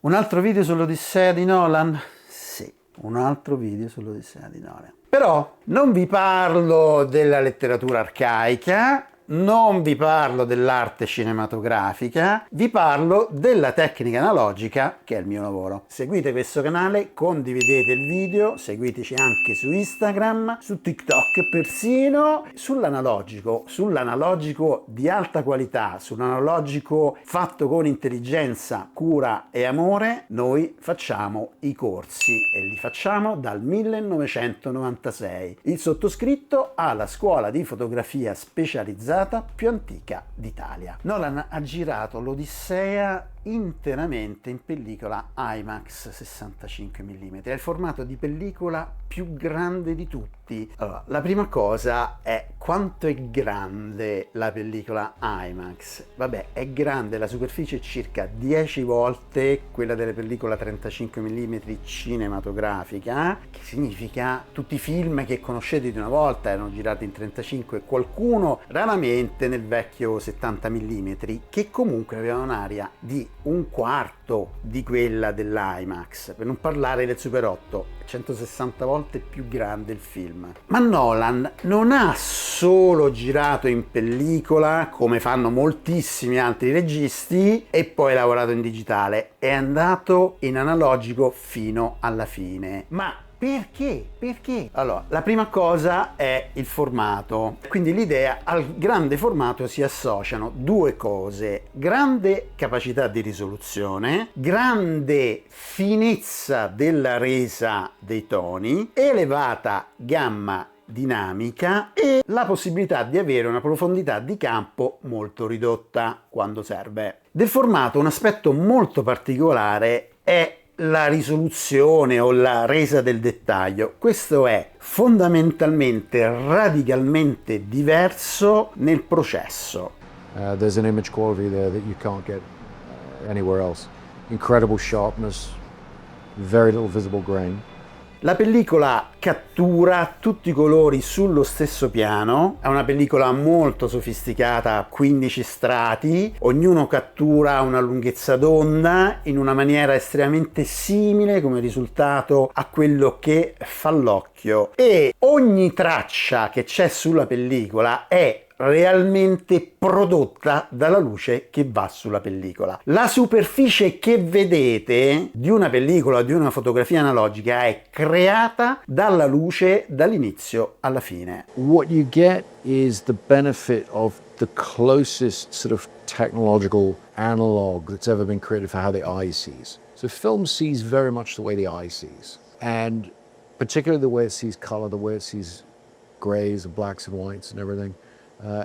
Un altro video sull'Odissea di Nolan? Sì, un altro video sull'Odissea di Nolan. Però non vi parlo della letteratura arcaica, non vi parlo dell'arte cinematografica, vi parlo della tecnica analogica che è il mio lavoro. Seguite questo canale, condividete il video, seguiteci anche su Instagram, su TikTok persino, sull'analogico di alta qualità, sull'analogico fatto con intelligenza, cura e amore. Noi facciamo i corsi e li facciamo dal 1996. Il sottoscritto ha la scuola di fotografia specializzata più antica d'Italia. Nolan ha girato l'Odissea interamente in pellicola IMAX 65 mm, è il formato di pellicola più grande di tutti. Allora, la prima cosa è quanto è grande la pellicola IMAX. Vabbè, è grande, la superficie è circa 10 volte quella delle pellicola 35 mm cinematografica, che significa tutti i film che conoscete di una volta erano girati in 35, qualcuno raramente nel vecchio 70 mm, che comunque aveva un'area di un quarto di quella dell'IMAX, per non parlare del Super 8, 160 volte più grande il film. Ma Nolan non ha solo girato in pellicola, come fanno moltissimi altri registi, e poi lavorato in digitale, è andato in analogico fino alla fine. Ma perché? Perché? Allora, la prima cosa è il formato. Quindi l'idea, al grande formato si associano due cose: grande capacità di risoluzione, grande finezza della resa dei toni, elevata gamma dinamica e la possibilità di avere una profondità di campo molto ridotta quando serve. Del formato, un aspetto molto particolare è la risoluzione o la resa del dettaglio. Questo è fondamentalmente, radicalmente diverso nel processo. There's an image quality there that you can't get anywhere else. Incredible sharpness, very little visible grain. La pellicola cattura tutti i colori sullo stesso piano, è una pellicola molto sofisticata, 15 strati, ognuno cattura una lunghezza d'onda in una maniera estremamente simile come risultato a quello che fa l'occhio, e ogni traccia che c'è sulla pellicola è realmente prodotta dalla luce che va sulla pellicola. La superficie che vedete di una pellicola, di una fotografia analogica, è creata dalla luce dall'inizio alla fine. What you get is the benefit of the closest sort of technological analog that's ever been created for how the eye sees. So film sees very much the way the eye sees, and particularly the way it sees color, the way it sees grays and blacks and whites and everything.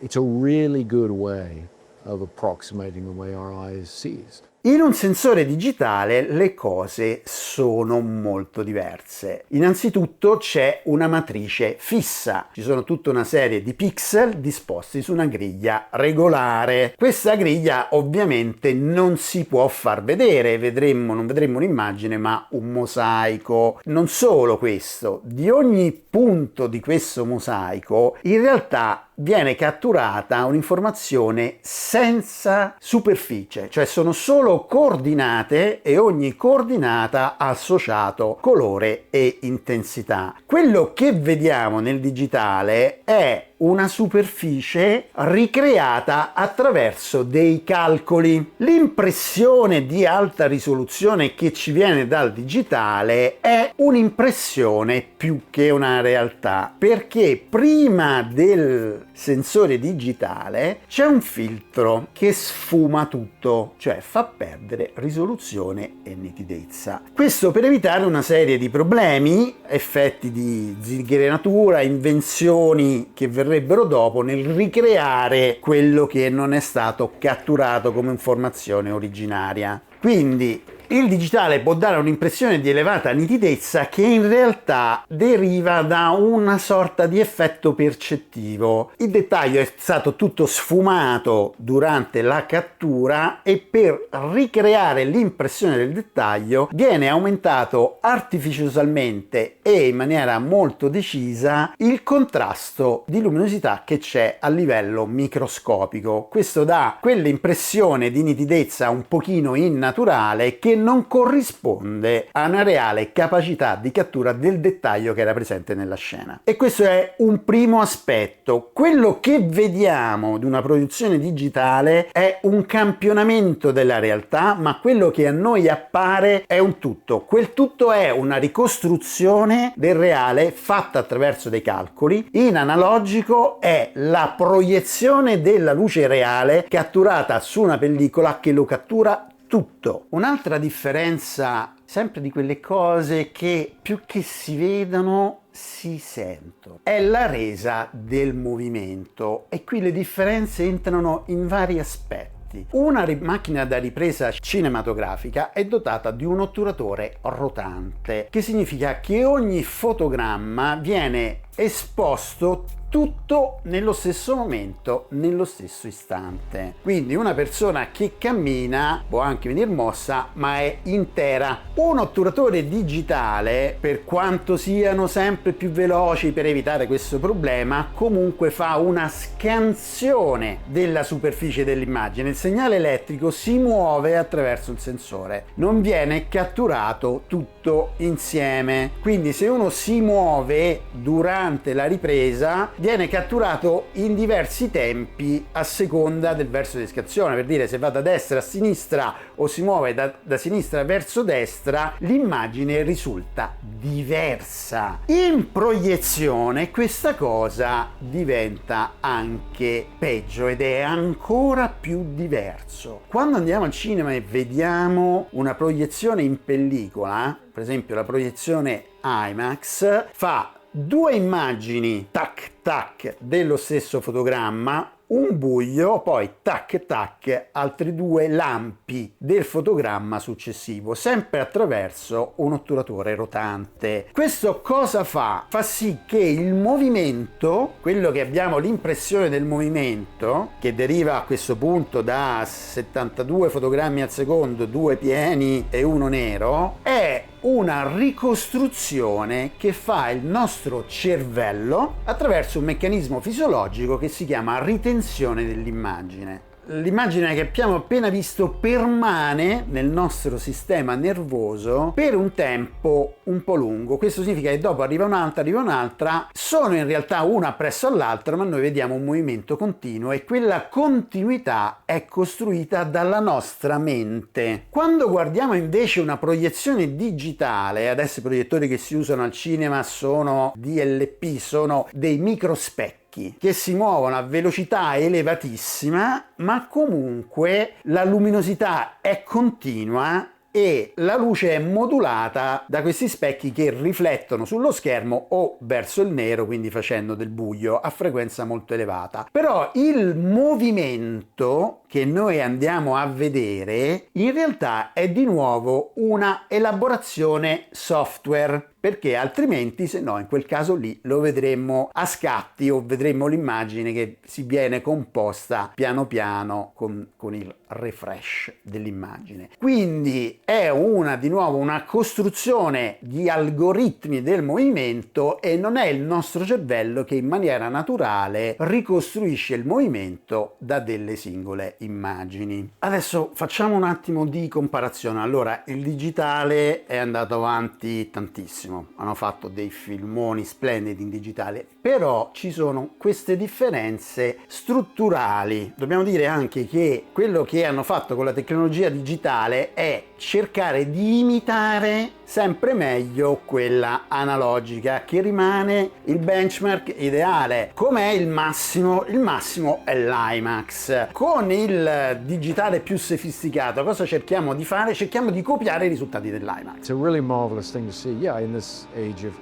It's a really good way of approximating the way our eyes sees. In un sensore digitale le cose sono molto diverse. Innanzitutto c'è una matrice fissa, ci sono tutta una serie di pixel disposti su una griglia regolare. Questa griglia ovviamente non si può far vedere, non vedremmo un'immagine ma un mosaico. Non solo questo, di ogni punto di questo mosaico in realtà viene catturata un'informazione senza superficie, cioè sono solo coordinate e ogni coordinata ha associato colore e intensità. Quello che vediamo nel digitale è una superficie ricreata attraverso dei calcoli. L'impressione di alta risoluzione che ci viene dal digitale è un'impressione più che una realtà, perché prima del sensore digitale c'è un filtro che sfuma tutto, cioè fa perdere risoluzione e nitidezza. Questo per evitare una serie di problemi, effetti di zingarenatura, invenzioni che verrebbero dopo nel ricreare quello che non è stato catturato come informazione originaria. Quindi il digitale può dare un'impressione di elevata nitidezza che in realtà deriva da una sorta di effetto percettivo. Il dettaglio è stato tutto sfumato durante la cattura e per ricreare l'impressione del dettaglio viene aumentato artificiosamente e in maniera molto decisa il contrasto di luminosità che c'è a livello microscopico. Questo dà quell'impressione di nitidezza un pochino innaturale che non corrisponde a una reale capacità di cattura del dettaglio che era presente nella scena. E questo è un primo aspetto. Quello che vediamo di una produzione digitale è un campionamento della realtà, ma quello che a noi appare è un tutto. Quel tutto è una ricostruzione del reale fatta attraverso dei calcoli. In analogico è la proiezione della luce reale catturata su una pellicola che lo cattura tutto. Un'altra differenza, sempre di quelle cose che più che si vedono si sentono, è la resa del movimento, e qui le differenze entrano in vari aspetti. Una macchina da ripresa cinematografica è dotata di un otturatore rotante, che significa che ogni fotogramma viene esposto tutto nello stesso momento, nello stesso istante. Quindi una persona che cammina può anche venire mossa, ma è intera. Un otturatore digitale, per quanto siano sempre più veloci per evitare questo problema, comunque fa una scansione della superficie dell'immagine. Il segnale elettrico si muove attraverso il sensore, non viene catturato tutto insieme. Quindi se uno si muove durante la ripresa, viene catturato in diversi tempi a seconda del verso di scansione. Per dire, se va da destra a sinistra o si muove da sinistra verso destra, l'immagine risulta diversa. In proiezione questa cosa diventa anche peggio ed è ancora più diverso. Quando andiamo al cinema e vediamo una proiezione in pellicola, per esempio la proiezione IMAX, fa due immagini tac tac dello stesso fotogramma, un buio, poi tac tac altri due lampi del fotogramma successivo, sempre attraverso un otturatore rotante. Questo cosa fa? Fa sì che il movimento, quello che abbiamo l'impressione del movimento, che deriva a questo punto da 72 fotogrammi al secondo, 2 pieni e uno nero, è una ricostruzione che fa il nostro cervello attraverso un meccanismo fisiologico che si chiama ritenzione dell'immagine. L'immagine che abbiamo appena visto permane nel nostro sistema nervoso per un tempo un po' lungo. Questo significa che dopo arriva un'altra, sono in realtà una presso all'altra, ma noi vediamo un movimento continuo e quella continuità è costruita dalla nostra mente. Quando guardiamo invece una proiezione digitale, adesso i proiettori che si usano al cinema sono DLP, sono dei microspecchi che si muovono a velocità elevatissima, ma comunque la luminosità è continua e la luce è modulata da questi specchi che riflettono sullo schermo o verso il nero, quindi facendo del buio a frequenza molto elevata. Però il movimento che noi andiamo a vedere in realtà è di nuovo una elaborazione software, perché altrimenti, se no, in quel caso lì lo vedremo a scatti o vedremo l'immagine che si viene composta piano piano con il refresh dell'immagine. Quindi è di nuovo una costruzione di algoritmi del movimento e non è il nostro cervello che in maniera naturale ricostruisce il movimento da delle singole immagini. Adesso facciamo un attimo di comparazione. Allora, il digitale è andato avanti tantissimo, hanno fatto dei filmoni splendidi in digitale, però ci sono queste differenze strutturali. Dobbiamo dire anche che quello che hanno fatto con la tecnologia digitale è cercare di imitare sempre meglio quella analogica, che rimane il benchmark ideale. Com'è il massimo? Il massimo è l'IMAX. Con il digitale più sofisticato cosa cerchiamo di fare? Cerchiamo di copiare i risultati dell'IMAX. It's a really marvelous thing to see. Yeah, in this age of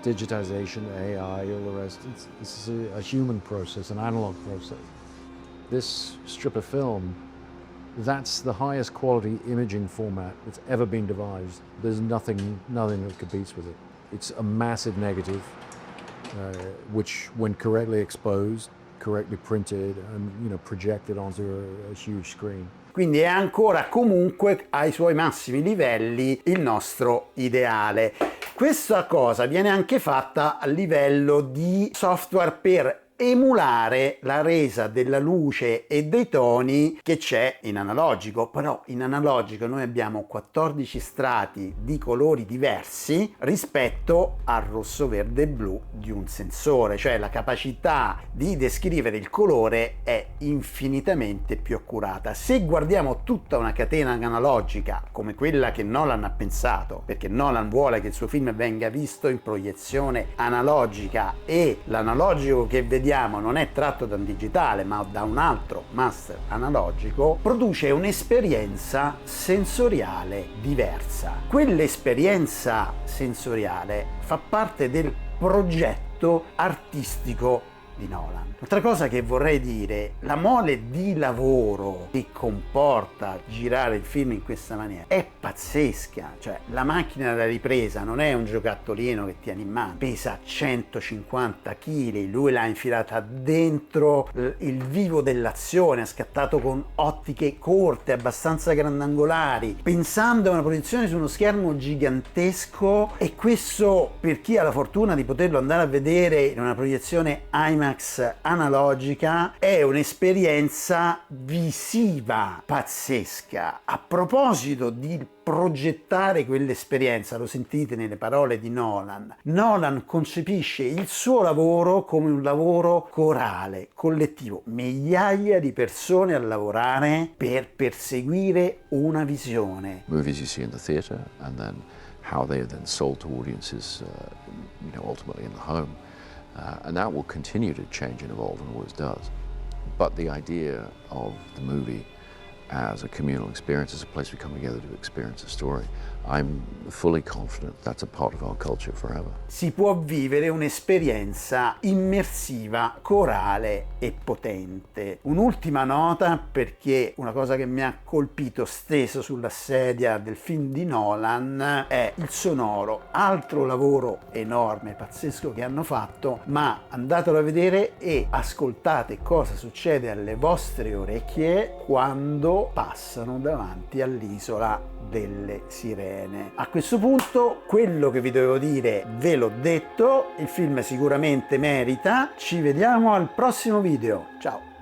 digitization, AI, all the rest, this is a human process, an analog process. This strip of film, that's the highest quality imaging format that's ever been devised. There's nothing that competes with it. It's a massive negative, which, when correctly exposed, correctly printed, and projected onto a huge screen. Quindi è ancora comunque ai suoi massimi livelli il nostro ideale. Questa cosa viene anche fatta a livello di software per emulare la resa della luce e dei toni che c'è in analogico. Però in analogico noi abbiamo 14 strati di colori diversi rispetto al rosso, verde e blu di un sensore, cioè la capacità di descrivere il colore è infinitamente più accurata. Se guardiamo tutta una catena analogica come quella che Nolan ha pensato, perché Nolan vuole che il suo film venga visto in proiezione analogica e l'analogico che vediamo non è tratto da un digitale ma da un altro master analogico, produce un'esperienza sensoriale diversa. Quell'esperienza sensoriale fa parte del progetto artistico di Nolan. Un'altra cosa che vorrei dire, la mole di lavoro che comporta girare il film in questa maniera è pazzesca, cioè la macchina da ripresa non è un giocattolino che tieni in mano, pesa 150 kg, lui l'ha infilata dentro il vivo dell'azione, ha scattato con ottiche corte, abbastanza grandangolari, pensando a una proiezione su uno schermo gigantesco, e questo, per chi ha la fortuna di poterlo andare a vedere in una proiezione IMAX analogica, è un'esperienza visiva pazzesca. A proposito di progettare quell'esperienza, lo sentite nelle parole di Nolan, Nolan concepisce il suo lavoro come un lavoro corale, collettivo, migliaia di persone a lavorare per perseguire una visione. Movies you see in the theatre and then how they are then sold to audiences, ultimately in the home. And that will continue to change and evolve and always does. But the idea of the movie as a communal experience, as a place we come together to experience a story, I'm fully confident that's a part of our culture forever. Si può vivere un'esperienza immersiva, corale e potente. Un'ultima nota, perché una cosa che mi ha colpito steso sulla sedia del film di Nolan è il sonoro, altro lavoro enorme, pazzesco che hanno fatto, ma andatelo a vedere e ascoltate cosa succede alle vostre orecchie quando passano davanti all'isola delle sirene. A questo punto quello che vi dovevo dire ve l'ho detto, il film sicuramente merita. Ci vediamo al prossimo video, ciao!